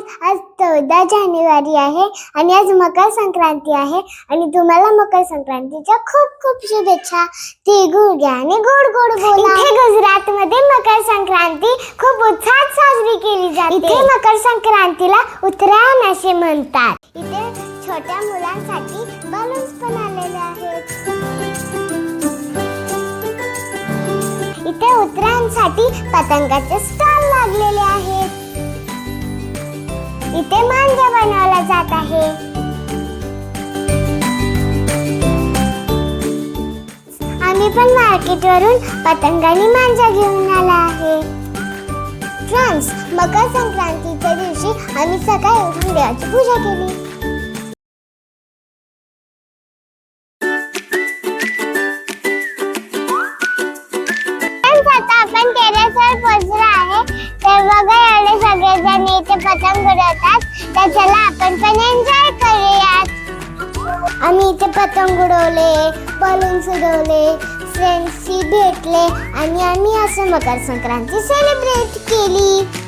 आज 14 जानेवारी आहे आणि आज मकर संक्रांती आहे आणि तुम्हाला मकर संक्रांतीच्या खूप खूप शुभेच्छा. तिळगुळ घ्या आणि गोड गोड बोला. इथे गुजरातमध्ये मकर संक्रांती खूप उत्साहात साजरी केली जाते. इथे मकर संक्रांतीला उत्तरायण असे म्हणतात. इथे छोट्या मुलांसाठी बलून्स पण आलेले आहेत. इथे उत्तरायणसाठी पतंगाचे स्टॉल लागलेले आहेत. इथे मांजा बनवला जात आहे. आम्ही पण मार्केटवरून पतंगानी मांजा घेऊन आला आहे. फ्रेंड्स, मकर संक्रांतीच्या दिवशी आम्ही सकाळी उठून देवाची पूजा केली. आता आपण टेरेसवर पोहोचलो आहे. तर बघा एवढे सगळेजण इथे पतंग उडवतात. तर चला आपण पण एन्जॉय करूयात. आम्ही इथे पतंग उडवले, बलून्स उडवले, फ्रेंड्सशी भेटले आणि आम्ही असं मकर संक्रांती सेलिब्रेट केली.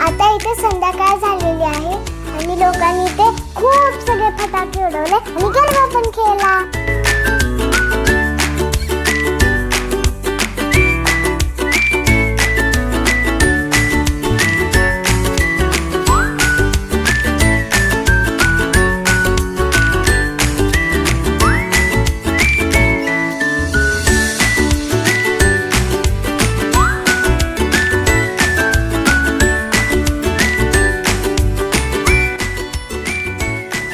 आता इथे संध्याकाळ झालेली आहे आणि लोकांनी इथे खूप सगळे फटाके उडवले आणि गरबा पण खेळला.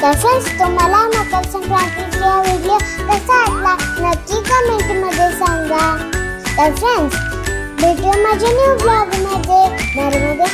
तर फ्रेंड्स, तुम्हाला मकर संक्रांतीचा व्हिडिओ कसा वाटला नक्की कमेंटमध्ये सांगा. तर फ्रेंड्स, भेटूया माझ्या न्यू ब्लॉगमध्ये. नर्मदे